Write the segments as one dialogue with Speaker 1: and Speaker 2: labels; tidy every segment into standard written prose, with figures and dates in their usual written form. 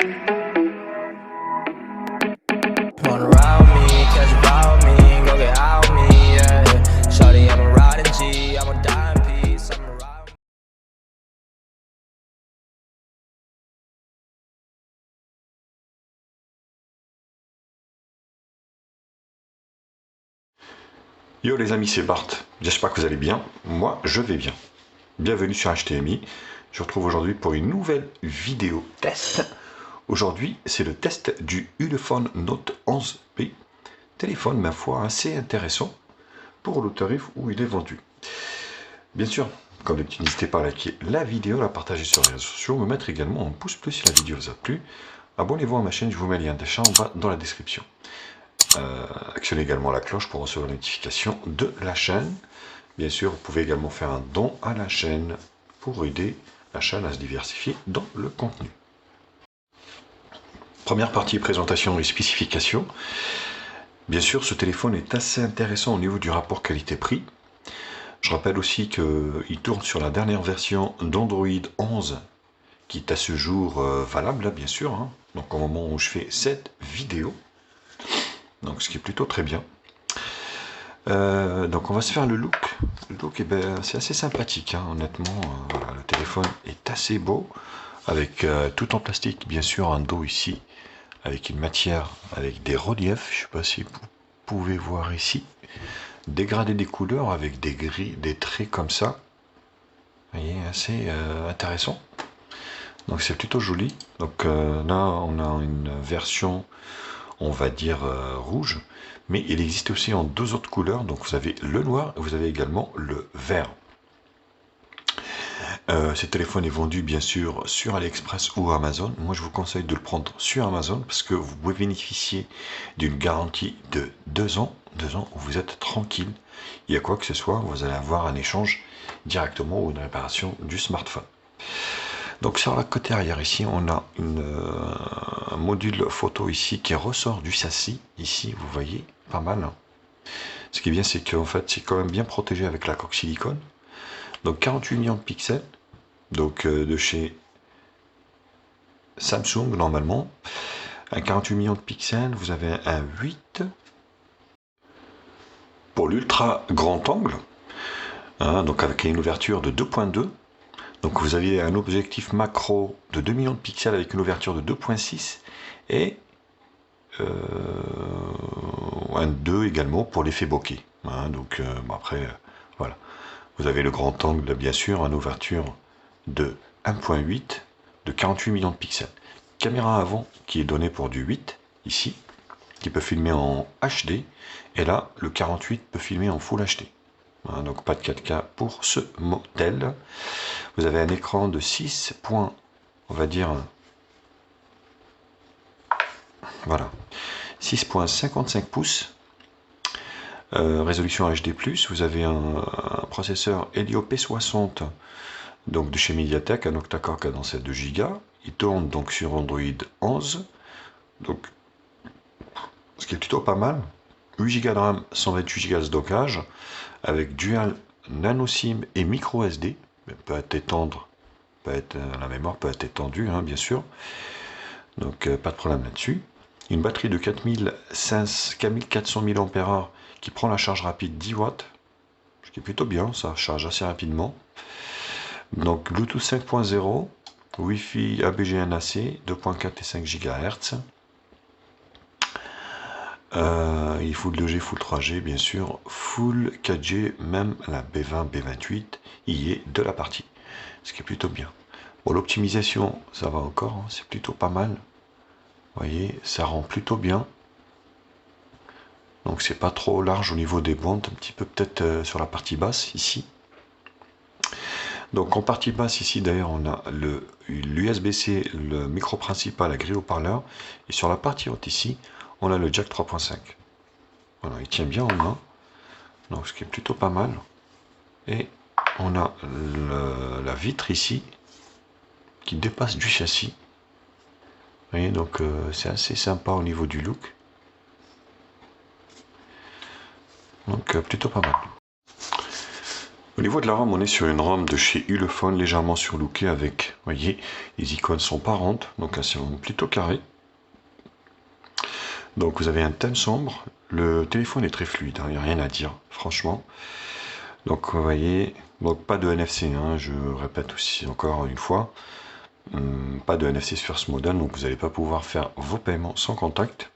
Speaker 1: Wanna ride me, catch a vibe me, go get out me, yeah. Shawty, I'm a riding G, I'm a dime piece, I'm a ride.
Speaker 2: Yo les amis, c'est Bart, j'espère que vous allez bien, moi je vais bien. Bienvenue sur HTMI, je vous retrouve aujourd'hui pour une nouvelle vidéo test. Aujourd'hui c'est le test du Ulefone Note 11P, téléphone ma foi assez intéressant pour le tarif où il est vendu. Bien sûr, comme d'habitude, n'hésitez pas à liker la vidéo, la partager sur les réseaux sociaux, me mettre également un pouce bleu si la vidéo vous a plu. Abonnez-vous à ma chaîne, je vous mets le lien d'achat en bas dans la description. Actionnez également la cloche pour recevoir les notifications de la chaîne. Bien sûr, vous pouvez également faire un don à la chaîne pour aider la chaîne à se diversifier dans le contenu. Première partie, présentation et spécifications. Bien sûr, ce téléphone est assez intéressant au niveau du rapport qualité-prix. Je rappelle aussi qu'il tourne sur la dernière version d'Android 11 qui est à ce jour valable, bien sûr, hein. Donc au moment où je fais cette vidéo. Donc ce qui est plutôt très bien. Donc on va se faire le look. Le look, eh ben, c'est assez sympathique, hein, honnêtement. Voilà, le téléphone est assez beau, avec tout en plastique, bien sûr, un dos ici, avec une matière, avec des reliefs. Je ne sais pas si vous pouvez voir ici. Dégradé des couleurs avec des gris, des traits comme ça. Vous voyez, assez intéressant. Donc c'est plutôt joli. Donc là, on a une version, on va dire rouge, mais il existe aussi en deux autres couleurs. Donc vous avez le noir et vous avez également le vert. Ce téléphone est vendu bien sûr sur AliExpress ou Amazon. Moi je vous conseille de le prendre sur Amazon parce que vous pouvez bénéficier d'une garantie de 2 ans. 2 ans où vous êtes tranquille. Il y a quoi que ce soit, vous allez avoir un échange directement ou une réparation du smartphone. Donc sur la côté arrière ici, on a un module photo ici qui ressort du châssis. Ici, vous voyez, pas mal. Ce qui est bien, c'est qu'en fait, c'est quand même bien protégé avec la coque silicone. Donc 48 millions de pixels, donc de chez Samsung normalement. Un 48 millions de pixels, vous avez un 8 pour l'ultra grand angle, hein, donc avec une ouverture de 2.2. Donc vous avez un objectif macro de 2 millions de pixels avec une ouverture de 2.6 et un 2 également pour l'effet bokeh. Hein, donc bon après, voilà. Vous avez le grand angle bien sûr, une ouverture de 1.8 de 48 millions de pixels. Caméra avant qui est donnée pour du 8 ici, qui peut filmer en HD, et là le 48 peut filmer en Full HD. Hein, donc pas de 4K pour ce modèle. Vous avez un écran de 6 points, on va dire, voilà, 6,55 pouces, résolution HD+, vous avez un processeur Helio P60, donc de chez MediaTek, un octa-core cadencé de 2 Go, il tourne donc sur Android 11, donc ce qui est plutôt pas mal, 8 Go de RAM, 128 Go de stockage, avec dual nano SIM et micro SD, peut être étendre, la mémoire peut être étendue, hein, bien sûr, donc pas de problème là-dessus. Une batterie de 4400 mAh qui prend la charge rapide 10 watts, ce qui est plutôt bien, ça charge assez rapidement. Donc Bluetooth 5.0, Wi-Fi ABG-NAC, 2.4 et 5 GHz. Il Full 2G, Full 3G, bien sûr, Full 4G, même la B20, B28 y est de la partie, ce qui est plutôt bien. Bon, l'optimisation, ça va encore, hein, c'est plutôt pas mal. Vous voyez, ça rend plutôt bien. Donc c'est pas trop large au niveau des bandes, un petit peu peut-être sur la partie basse ici. Donc en partie basse ici d'ailleurs on a l'USB-C, le micro principal, la grille haut-parleur. Et sur la partie haute ici, on a le jack 3.5. Voilà, il tient bien en main. Donc ce qui est plutôt pas mal. Et on a la vitre ici qui dépasse du châssis. Vous voyez, donc c'est assez sympa au niveau du look. Donc plutôt pas mal. Au niveau de la ROM, on est sur une ROM de chez Ulefone, légèrement surlookée avec, vous voyez, les icônes sont parentes, donc c'est plutôt carré. Donc vous avez un thème sombre, le téléphone est très fluide, il n'y a rien à dire, franchement. Donc vous voyez, donc pas de NFC, hein, je répète aussi encore une fois, pas de NFC sur ce modèle, donc vous n'allez pas pouvoir faire vos paiements sans contact.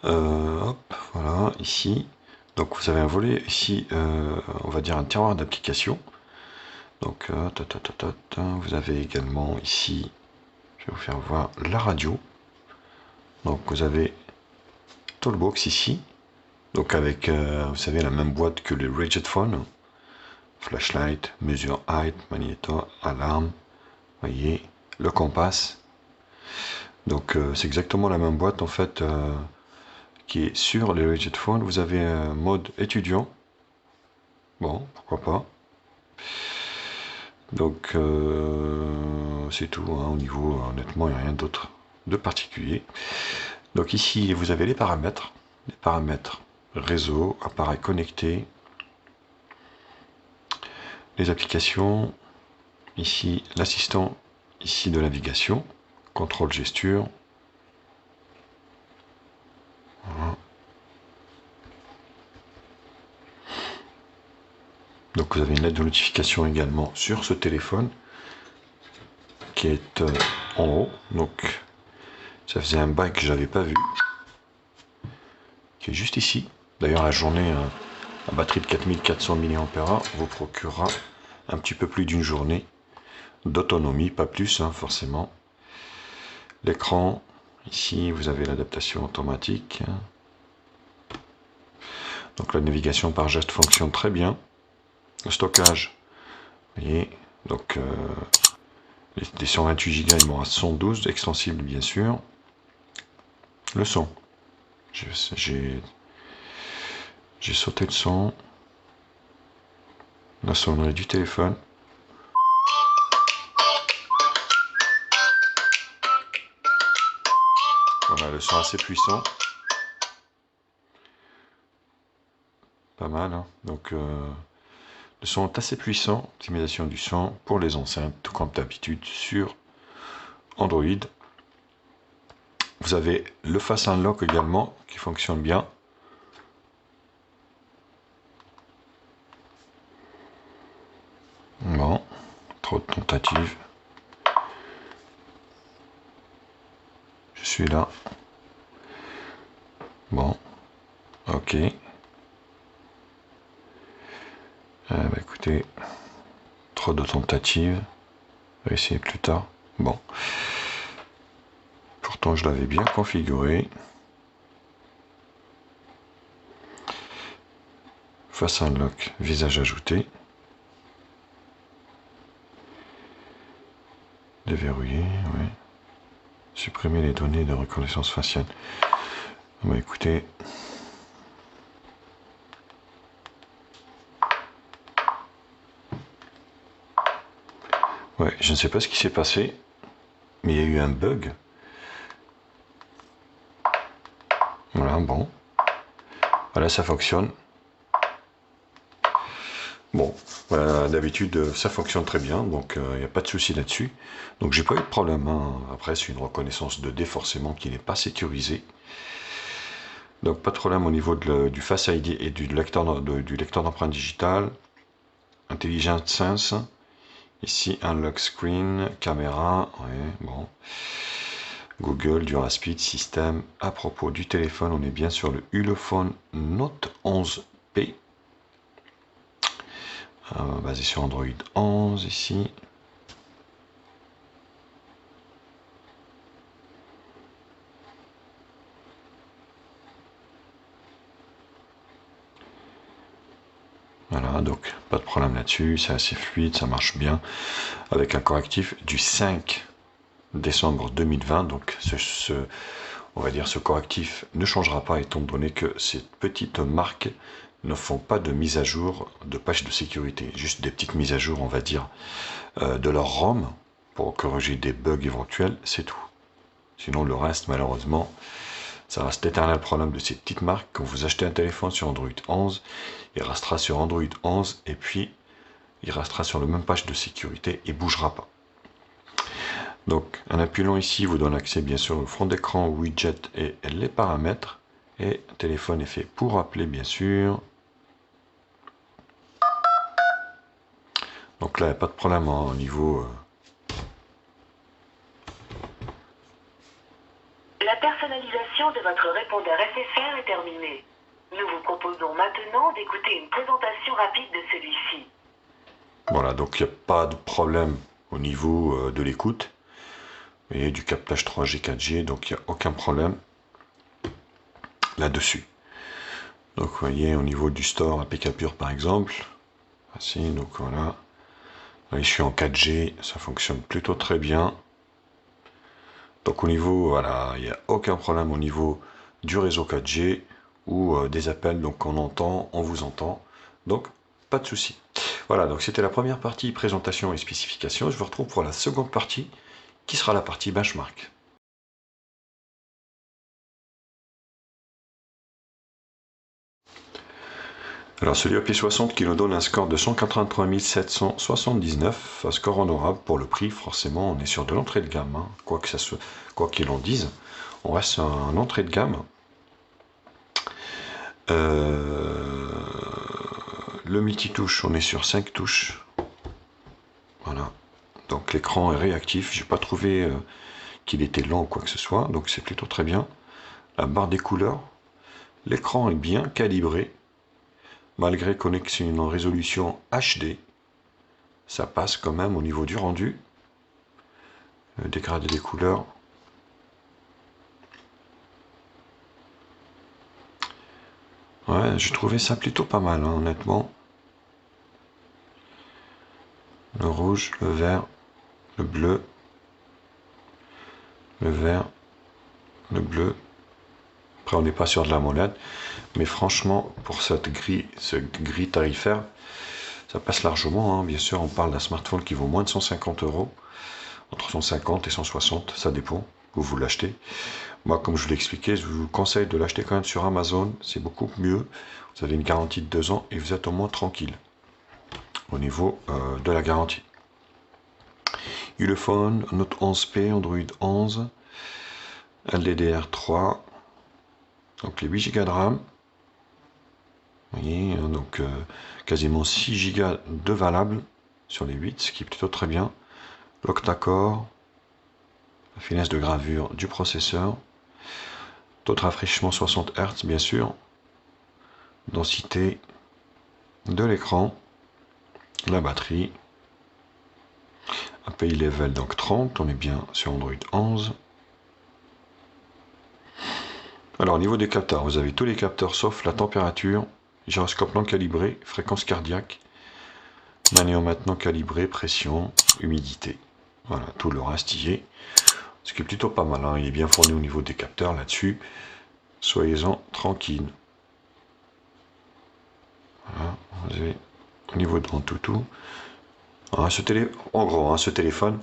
Speaker 2: Hop, voilà, ici. Donc vous avez un volet ici, on va dire un tiroir d'application. Donc vous avez également ici, je vais vous faire voir la radio. Donc vous avez Toolbox ici, donc avec, vous savez, la même boîte que les Rigid Phone. Flashlight, mesure height, magnéto, alarme, voyez, le compas. Donc c'est exactement la même boîte en fait qui est sur les Rigid Phone. Vous avez un mode étudiant, bon pourquoi pas. Donc c'est tout, hein, au niveau, honnêtement il n'y a rien d'autre de particulier. Donc ici vous avez les paramètres réseau, appareil connecté, les applications, ici l'assistant ici de navigation, contrôle gesture. Voilà. Donc vous avez une lettre de notification également sur ce téléphone qui est en haut. Donc ça faisait un bail que j'avais pas vu, qui est juste ici. D'ailleurs la journée à batterie de 4400 mAh vous procurera un petit peu plus d'une journée d'autonomie, pas plus hein, forcément. L'écran, ici vous avez l'adaptation automatique. Donc la navigation par geste fonctionne très bien. Le stockage, vous voyez, donc les 128 Go, il m'en reste 112, extensible bien sûr. Le son, j'ai sauté le son. La sonnerie du téléphone. Voilà, le son assez puissant. Pas mal, hein. Donc le son est assez puissant, optimisation du son pour les enceintes, tout comme d'habitude sur Android. Vous avez le Fast Unlock également qui fonctionne bien. Bon, trop de tentatives. Je suis là. Bon, ok. Bah écoutez, trop de tentatives. On va essayer plus tard. Bon. Pourtant, je l'avais bien configuré. Face Unlock, visage ajouté. Déverrouiller, oui. Supprimer les données de reconnaissance faciale. Bah écoutez. Ouais, je ne sais pas ce qui s'est passé, mais il y a eu un bug. Voilà, bon. Voilà, ça fonctionne. Bon, voilà, d'habitude, ça fonctionne très bien, donc il n'y a pas de souci là-dessus. Donc j'ai pas eu de problème, hein. Après, c'est une reconnaissance 2D forcément qui n'est pas sécurisée. Donc pas de problème au niveau du Face ID et du lecteur d'empreinte digitale. Intelligent Sense. Ici, un lock screen, caméra, ouais, bon. Google, DuraSpeed, système. À propos du téléphone, on est bien sur le Ulefone Note 11P. Basé sur Android 11 ici. Voilà, donc pas de problème là-dessus, c'est assez fluide, ça marche bien. Avec un correctif du 5 décembre 2020, donc on va dire ce correctif ne changera pas étant donné que ces petites marques ne font pas de mise à jour de patch de sécurité, juste des petites mises à jour, on va dire, de leur ROM pour corriger des bugs éventuels, c'est tout. Sinon le reste, malheureusement, Ça reste l'éternel problème de ces petites marques. Quand vous achetez un téléphone sur Android 11, il restera sur Android 11 et puis il restera sur le même patch de sécurité et bougera pas. Donc en appuyant ici, vous donne accès bien sûr au fond d'écran, au widget et les paramètres. Et le téléphone est fait pour appeler bien sûr. Donc là, il n'y a pas de problème au niveau...
Speaker 3: La personnalisation de votre répondeur SFR est terminée. Nous vous proposons maintenant d'écouter une présentation rapide de celui-ci.
Speaker 2: Voilà, donc il n'y a pas de problème au niveau de l'écoute et du captage 3G, 4G, donc il n'y a aucun problème là-dessus. Donc vous voyez au niveau du store APK Pure par exemple, ainsi, donc voilà. Là, je suis en 4G, ça fonctionne plutôt très bien. Donc au niveau, voilà, il n'y a aucun problème au niveau du réseau 4G ou des appels, donc on entend, on vous entend, donc pas de souci. Voilà, donc c'était la première partie, présentation et spécification. Je vous retrouve pour la seconde partie, qui sera la partie benchmark. Alors celui AP60 qui nous donne un score de 183 779, un score honorable pour le prix, forcément on est sur de l'entrée de gamme, hein. Quoi qu'il en dise, on reste sur un entrée de gamme. Le multitouche, on est sur 5 touches. Voilà. Donc l'écran est réactif. J'ai pas trouvé qu'il était lent ou quoi que ce soit. Donc c'est plutôt très bien. La barre des couleurs. L'écran est bien calibré. Malgré qu'on ait une résolution HD. Ça passe quand même au niveau du rendu. Le dégradé des couleurs. Ouais, j'ai trouvé ça plutôt pas mal, hein, honnêtement. Le rouge, le vert, le bleu, le vert, le bleu. Après, on n'est pas sur de la molette, mais franchement, pour ce gris tarifaire, ça passe largement, hein. Bien sûr, on parle d'un smartphone qui vaut moins de 150 €, entre 150 et 160, ça dépend où vous l'achetez. Moi, comme je vous l'ai expliqué, je vous conseille de l'acheter quand même sur Amazon, c'est beaucoup mieux. Vous avez une garantie de 2 ans et vous êtes au moins tranquille au niveau de la garantie. Ulefone, Note 11P, Android 11, LDDR3, donc les 8 Go de RAM. Vous voyez, donc quasiment 6 Go de valable sur les 8, ce qui est plutôt très bien. L'octa-core, la finesse de gravure du processeur, taux de rafraîchissement 60 Hz bien sûr, densité de l'écran, la batterie, API level donc 30, on est bien sur Android 11. Alors au niveau des capteurs, vous avez tous les capteurs sauf la température, gyroscope non calibré, fréquence cardiaque, manomètre non calibré, pression, humidité. Voilà, tout le reste y est. Ce qui est plutôt pas mal, hein. Il est bien fourni au niveau des capteurs là-dessus. Soyez-en tranquille. Voilà, vous avez au niveau de tout. Alors, en gros, hein, ce téléphone,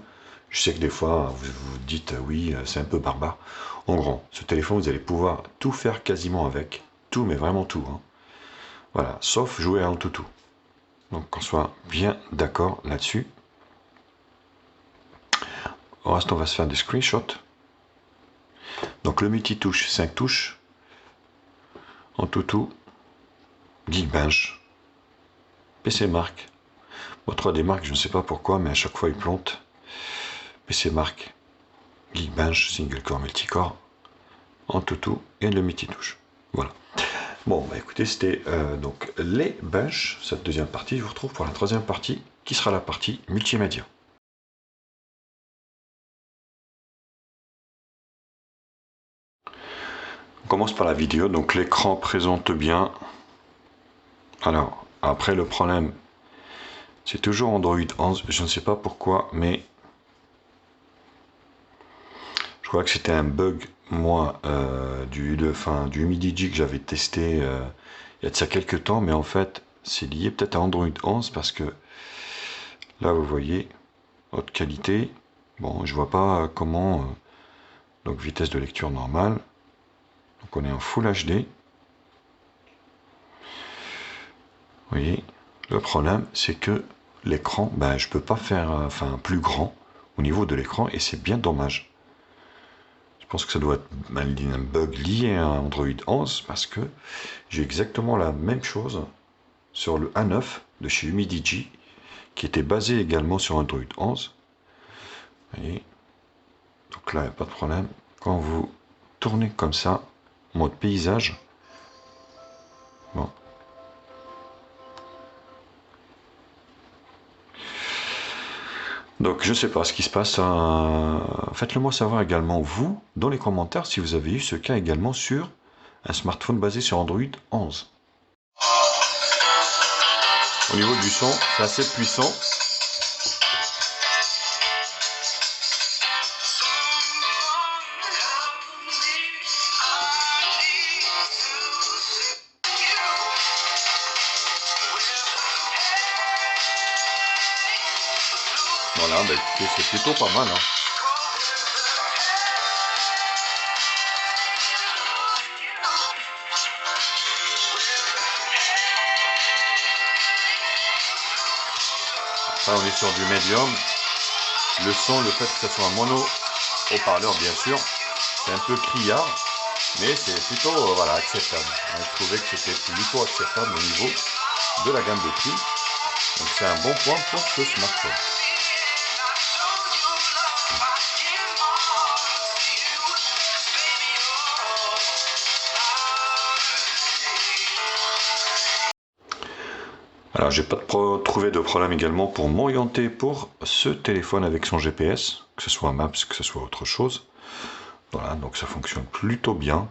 Speaker 2: je sais que des fois vous vous dites oui, c'est un peu barbare. En gros, ce téléphone, vous allez pouvoir tout faire quasiment avec. Tout, mais vraiment tout, hein. Voilà, sauf jouer à Antutu. Donc qu'on soit bien d'accord là-dessus. Au reste, on va se faire des screenshots. Donc le multitouche, 5 touches. Antutu, Geekbench, PC Mark. Bon, 3D Mark, je ne sais pas pourquoi, mais à chaque fois il plante. PC Mark, Geekbench, single core, multicore, Antutu et le multitouche. Voilà. Bon, bah écoutez, c'était donc les benches, cette deuxième partie. Je vous retrouve pour la troisième partie, qui sera la partie multimédia. On commence par la vidéo, donc l'écran présente bien. Alors, après le problème, c'est toujours Android 11, je ne sais pas pourquoi, mais je crois que c'était un bug, moi, du Humidigi que j'avais testé il y a de ça quelques temps, mais en fait, c'est lié peut-être à Android 11, parce que là, vous voyez, haute qualité, bon, je vois pas comment, donc vitesse de lecture normale, Donc on est en Full HD. Vous voyez, le problème c'est que l'écran, ben, je peux pas faire plus grand au niveau de l'écran et c'est bien dommage. Je pense que ça doit être un bug lié à Android 11 parce que j'ai exactement la même chose sur le A9 de chez Humidigi qui était basé également sur Android 11. Vous voyez, donc là il n'y a pas de problème. Quand vous tournez comme ça, mode paysage, bon. Donc je sais pas ce qui se passe, faites-le moi savoir également vous, dans les commentaires, si vous avez eu ce cas également sur un smartphone basé sur Android 11. Au niveau du son, c'est assez puissant. Voilà, bah écoutez, c'est plutôt pas mal. Hein. Là, on est sur du médium. Le son, le fait que ce soit un mono haut-parleur, bien sûr, c'est un peu criard, mais c'est plutôt voilà, acceptable. Je trouvais que c'était plutôt acceptable au niveau de la gamme de prix. Donc c'est un bon point pour ce smartphone. Alors j'ai pas trouvé de problème également pour m'orienter pour ce téléphone avec son GPS, que ce soit Maps, que ce soit autre chose. Voilà, donc ça fonctionne plutôt bien.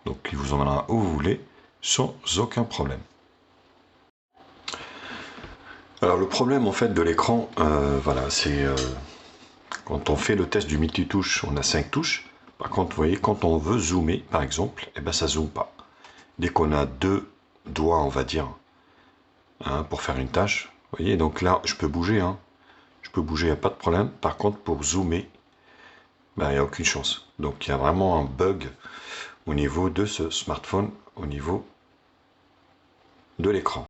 Speaker 2: Donc il vous emmènera où vous voulez sans aucun problème. Alors le problème en fait de l'écran, voilà, c'est quand on fait le test du multitouche, on a 5 touches. Par contre, vous voyez, quand on veut zoomer, par exemple, eh ben ça zoome pas. Dès qu'on a 2 doigts, on va dire, hein, pour faire une tâche, vous voyez, donc là, je peux bouger, hein. Je peux bouger, il n'y a pas de problème. Par contre, pour zoomer, ben, il n'y a aucune chance. Donc il y a vraiment un bug au niveau de ce smartphone, au niveau de l'écran.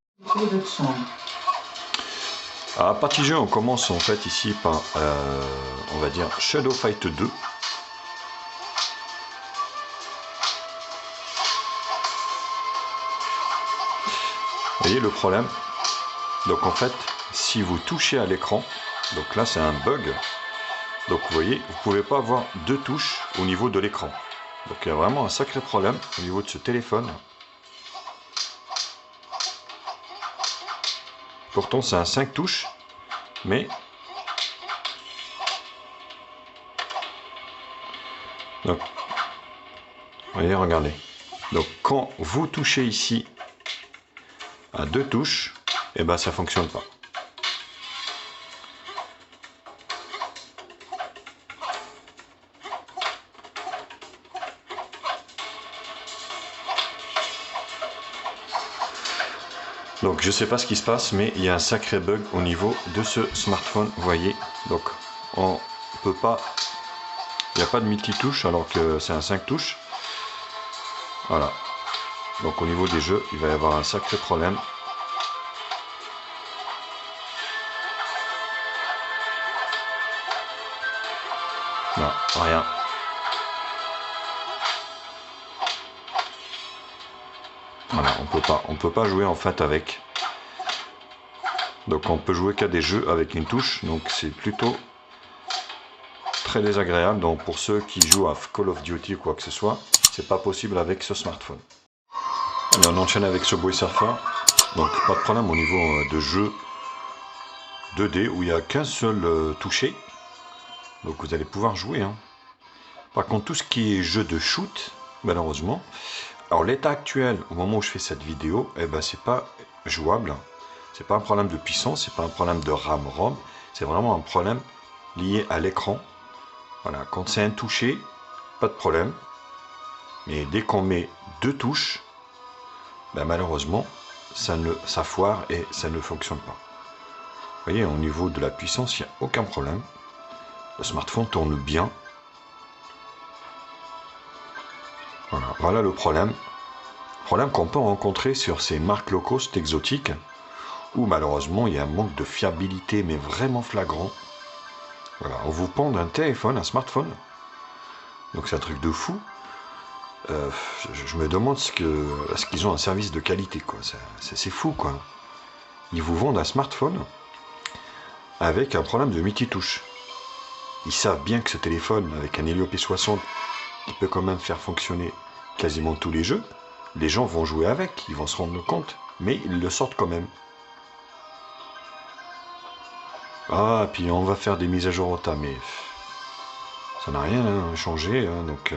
Speaker 2: À partir du jeu, on commence en fait ici par, on va dire, Shadow Fight 2. Vous voyez le problème? Donc en fait, si vous touchez à l'écran, donc là c'est un bug. Donc vous voyez, vous ne pouvez pas avoir 2 touches au niveau de l'écran. Donc il y a vraiment un sacré problème au niveau de ce téléphone. Pourtant c'est un 5 touches, mais donc, vous voyez, regardez. Donc quand vous touchez ici à 2 touches, et ben ça fonctionne pas. Donc je sais pas ce qui se passe, mais il y a un sacré bug au niveau de ce smartphone, vous voyez. Donc on peut pas, il n'y a pas de multitouche alors que c'est un 5 touches. Voilà. Donc au niveau des jeux, il va y avoir un sacré problème. Non, rien. Voilà, on peut pas jouer en fait avec. Donc on peut jouer qu'à des jeux avec une touche, donc c'est plutôt très désagréable. Donc pour ceux qui jouent à Call of Duty ou quoi que ce soit, c'est pas possible avec ce smartphone. Allez, on enchaîne avec Subway Surfer. Donc pas de problème au niveau de jeu 2D où il n'y a qu'un seul toucher. Donc vous allez pouvoir jouer. Hein. Par contre, tout ce qui est jeu de shoot, malheureusement, alors l'état actuel, au moment où je fais cette vidéo, eh ben c'est pas jouable. C'est pas un problème de puissance, c'est pas un problème de RAM-ROM, c'est vraiment un problème lié à l'écran. Voilà, quand c'est un touché, pas de problème. Mais dès qu'on met 2 touches, ben malheureusement, ça foire et ça ne fonctionne pas. Vous voyez, au niveau de la puissance, il n'y a aucun problème. Le smartphone tourne bien. Voilà le problème. Problème qu'on peut rencontrer sur ces marques low cost exotiques, où malheureusement il y a un manque de fiabilité, mais vraiment flagrant. Voilà, on vous pond un téléphone, un smartphone, donc c'est un truc de fou. Je me demande est-ce qu'ils ont un service de qualité, quoi. C'est fou, quoi. Ils vous vendent un smartphone avec un problème de multitouche. Ils savent bien que ce téléphone, avec un Helio P60, qui peut quand même faire fonctionner quasiment tous les jeux, les gens vont jouer avec, ils vont se rendre compte, mais ils le sortent quand même. Ah, puis on va faire des mises à jour au tas, mais ça n'a rien changé, hein, donc...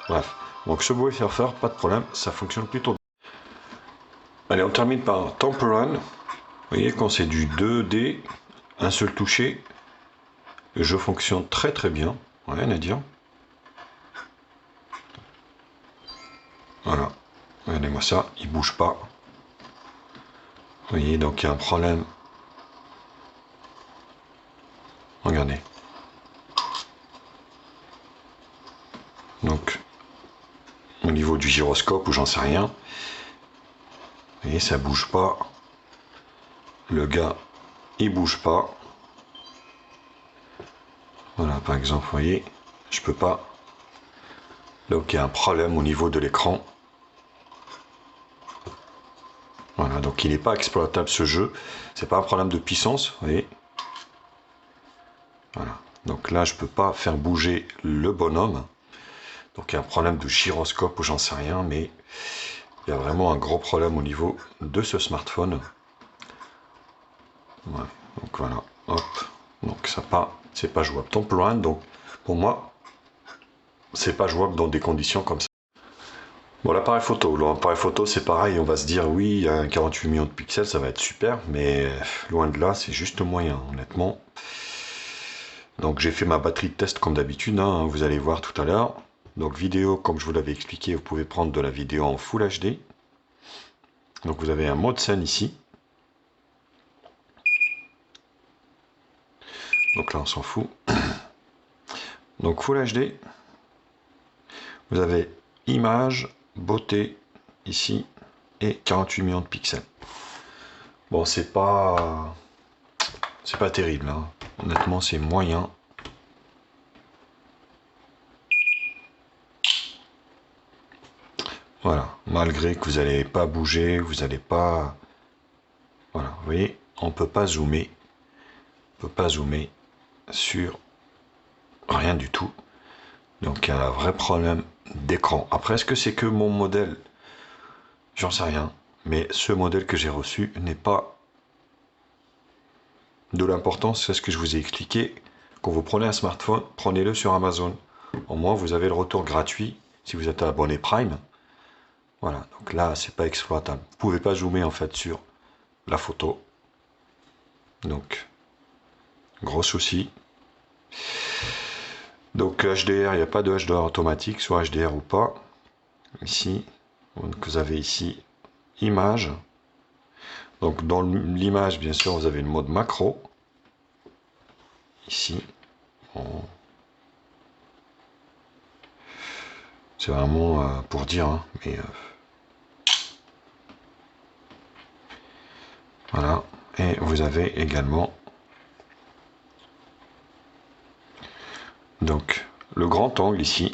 Speaker 2: Bref, donc ce Subway Surfer, pas de problème, ça fonctionne plutôt bien. Allez, on termine par Temple Run. Vous voyez, quand c'est du 2D, un seul toucher, le jeu fonctionne très très bien, rien à dire. Voilà, regardez-moi ça, il bouge pas. Vous voyez, donc il y a un problème. Regardez. Donc, au niveau du gyroscope, ou j'en sais rien, vous voyez, ça bouge pas. Le gars, il bouge pas. Voilà, par exemple, vous voyez, je peux pas. Donc, il y a un problème au niveau de l'écran. Voilà, donc il n'est pas exploitable ce jeu. C'est pas un problème de puissance, vous voyez. Voilà, donc là, je peux pas faire bouger le bonhomme. Donc il y a un problème de gyroscope ou j'en sais rien, mais il y a vraiment un gros problème au niveau de ce smartphone. Ouais, donc voilà, hop, donc ça pas, c'est pas jouable. Temple Run, donc pour moi, c'est pas jouable dans des conditions comme ça. Bon, l'appareil photo, c'est pareil, on va se dire oui, un 48 millions de pixels, ça va être super, mais loin de là, c'est juste moyen, honnêtement. Donc j'ai fait ma batterie de test comme d'habitude, hein, vous allez voir tout à l'heure. Donc vidéo, comme je vous l'avais expliqué, vous pouvez prendre de la vidéo en Full HD. Donc vous avez un mode scène ici. Donc là on s'en fout. Donc Full HD. Vous avez image, beauté ici et 48 millions de pixels. Bon, c'est pas terrible, hein. Honnêtement c'est moyen. Voilà, malgré que vous n'allez pas bouger, vous n'allez pas... Voilà, vous voyez, on ne peut pas zoomer. On ne peut pas zoomer sur rien du tout. Donc il y a un vrai problème d'écran. Après, est-ce que c'est que mon modèle? J'en sais rien. Mais ce modèle que j'ai reçu n'est pas de l'importance. C'est ce que je vous ai expliqué. Quand vous prenez un smartphone, prenez-le sur Amazon. Au moins, vous avez le retour gratuit si vous êtes abonné Prime. Voilà, donc là, c'est pas exploitable. Vous pouvez pas zoomer en fait sur la photo. Donc, gros souci. Donc HDR, il n'y a pas de HDR automatique, soit HDR ou pas. Ici, donc vous avez ici image. Donc dans l'image, bien sûr, vous avez le mode macro. Ici, bon. C'est vraiment pour dire, hein, mais voilà. Et vous avez également donc le grand angle ici.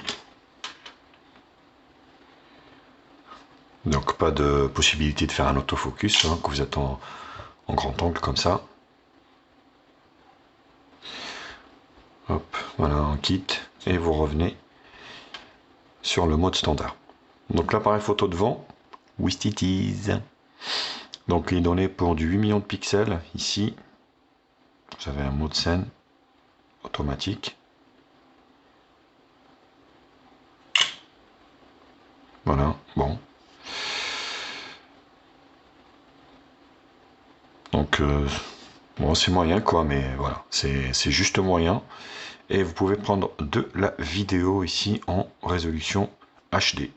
Speaker 2: Donc pas de possibilité de faire un autofocus hein, quand vous êtes en grand angle comme ça. Hop, voilà, on quitte et vous revenez sur le mode standard. Donc l'appareil photo devant, with it is. Donc il est donné pour du 8 millions de pixels ici. Vous avez un mode scène automatique. Voilà, bon. Donc bon, c'est moyen quoi, mais voilà, c'est juste moyen. Et vous pouvez prendre de la vidéo ici en résolution HD.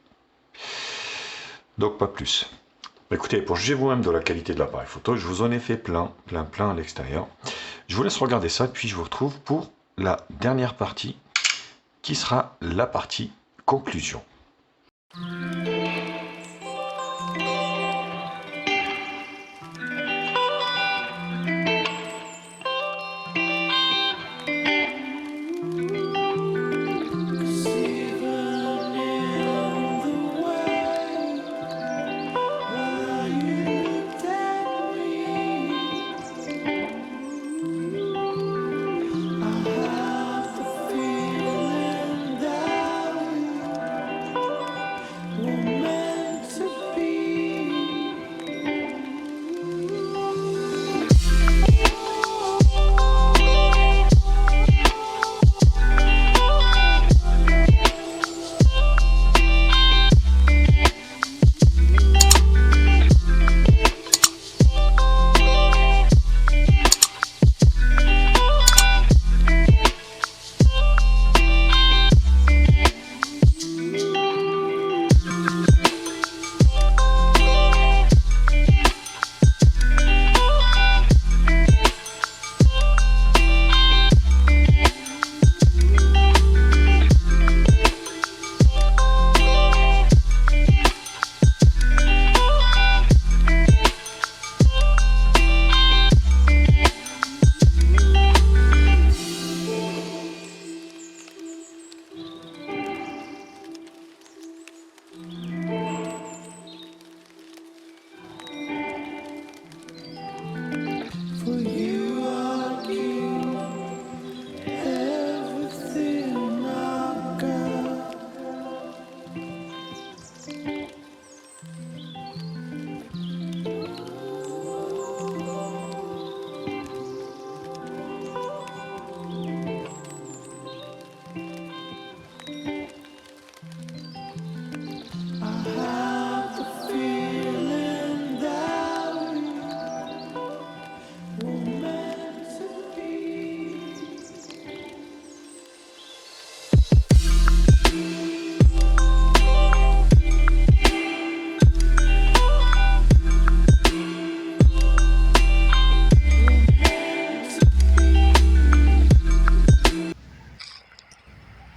Speaker 2: Donc pas plus. Écoutez, pour juger vous-même de la qualité de l'appareil photo, je vous en ai fait plein à l'extérieur. Je vous laisse regarder ça, puis je vous retrouve pour la dernière partie, qui sera la partie conclusion.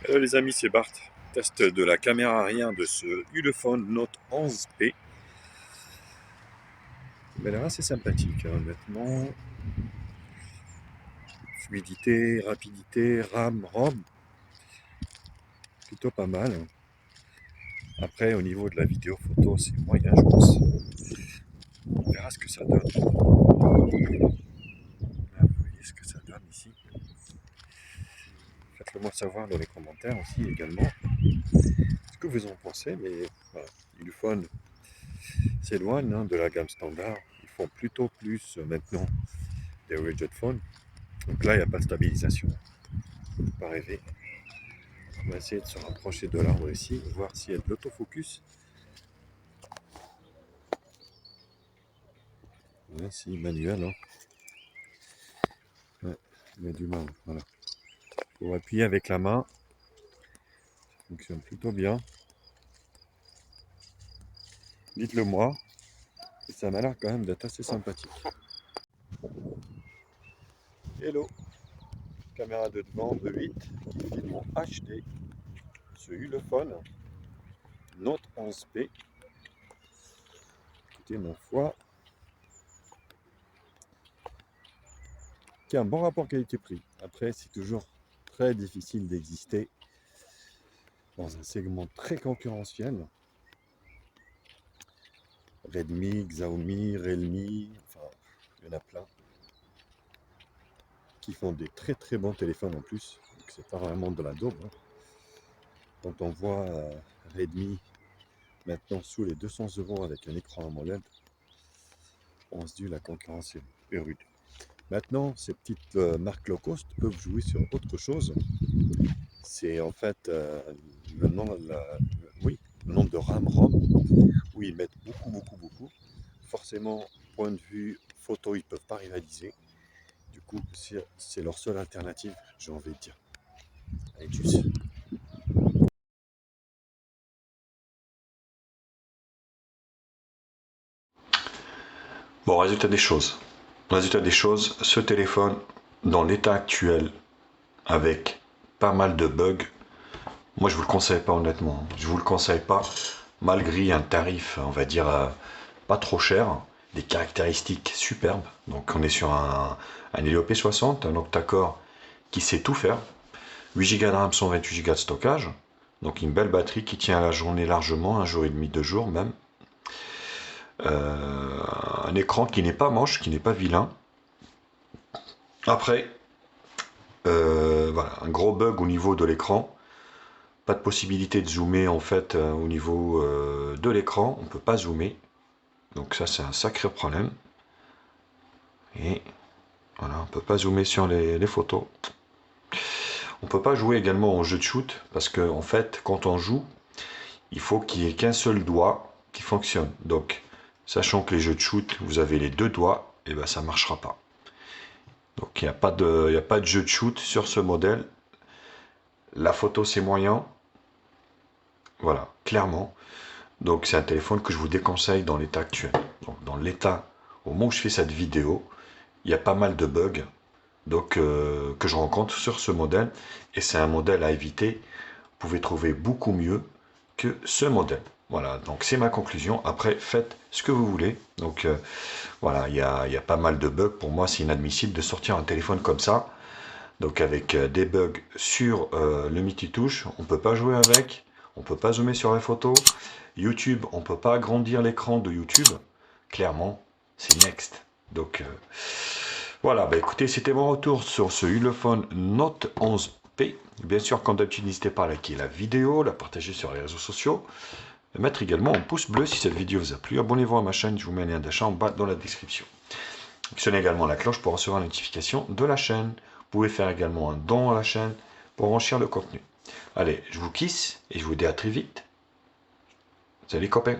Speaker 4: Hello les amis, c'est Bart. Test de la caméra arrière de ce Ulefone Note 11P. Il a l'air assez sympathique, hein, honnêtement. Fluidité, rapidité, RAM, ROM. Plutôt pas mal. Après, au niveau de la vidéo photo, c'est moyen, je pense. On verra ce que ça donne. Là, vous voyez ce que ça donne ici. Faites-le moi savoir dans les commentaires aussi également ce que vous en pensez. Mais voilà, Ulefone s'éloigne de la gamme standard. Ils font plutôt plus maintenant des widget phones. Donc là, il n'y a pas de stabilisation. Faut pas rêver. On va essayer de se rapprocher de l'arbre ici, voir s'il y a de l'autofocus. Ouais, si, manuel. Hein. Ouais, il y a du mal. Voilà. Pour appuyer avec la main, ça fonctionne plutôt bien. Dites-le moi. Et ça m'a l'air quand même d'être assez sympathique. Hello, caméra de devant de 8 qui filme en HD. Ce Ulefone Note 11P. Écoutez, ma foi, qui a un bon rapport qualité-prix. Après, c'est toujours très difficile d'exister dans un segment très concurrentiel. Redmi, Xiaomi, Realme, enfin, il y en a plein qui font des très très bons téléphones en plus. Donc c'est pas vraiment de la daube. Hein. Quand on voit Redmi maintenant sous les 200 € avec un écran AMOLED, on se dit la concurrence est rude. Maintenant, ces petites marques low cost peuvent jouer sur autre chose. C'est en fait le nombre de RAM ROM où ils mettent beaucoup. Forcément, point de vue photo, ils ne peuvent pas rivaliser. Du coup, c'est leur seule alternative, j'ai envie de dire. Allez, tchuss.
Speaker 2: Bon, résultat des choses. Ce téléphone, dans l'état actuel, avec pas mal de bugs, moi je vous le conseille pas honnêtement. Je vous le conseille pas malgré un tarif, on va dire, pas trop cher, des caractéristiques superbes. Donc on est sur un Helio P60, un octa-core qui sait tout faire. 8 Go de RAM, 128 Go de stockage. Donc une belle batterie qui tient à la journée largement, un jour et demi, 2 jours même. Un écran qui n'est pas moche, qui n'est pas vilain. Après, voilà, un gros bug au niveau de l'écran. Pas de possibilité de zoomer en fait au niveau de l'écran. On ne peut pas zoomer. Donc ça c'est un sacré problème. Et voilà, on ne peut pas zoomer sur les photos. On ne peut pas jouer également au jeu de shoot parce que en fait quand on joue, il faut qu'il n'y ait qu'un seul doigt qui fonctionne. Donc sachant que les jeux de shoot, vous avez les deux doigts, et ben ça ne marchera pas. Donc il n'y a pas de jeu de shoot sur ce modèle. La photo c'est moyen. Voilà, clairement. Donc c'est un téléphone que je vous déconseille dans l'état actuel. Donc dans l'état, au moment où je fais cette vidéo, il y a pas mal de bugs donc, que je rencontre sur ce modèle. Et c'est un modèle à éviter. Vous pouvez trouver beaucoup mieux que ce modèle. Voilà, donc c'est ma conclusion. Après, faites ce que vous voulez. Donc voilà, il y a pas mal de bugs. Pour moi, c'est inadmissible de sortir un téléphone comme ça. Donc avec des bugs sur le multitouche, on ne peut pas jouer avec. On ne peut pas zoomer sur la photo. YouTube, on ne peut pas agrandir l'écran de YouTube. Clairement, c'est next. Donc voilà, bah écoutez, c'était mon retour sur ce Ulefone Note 11P. Bien sûr, comme d'habitude, n'hésitez pas à liker la vidéo, la partager sur les réseaux sociaux. Mettre également un pouce bleu si cette vidéo vous a plu. Abonnez-vous à ma chaîne, je vous mets un lien d'achat en bas dans la description. Actionnez également la cloche pour recevoir la notification de la chaîne. Vous pouvez faire également un don à la chaîne pour enrichir le contenu. Allez, je vous kiss et je vous dis à très vite. Salut copains.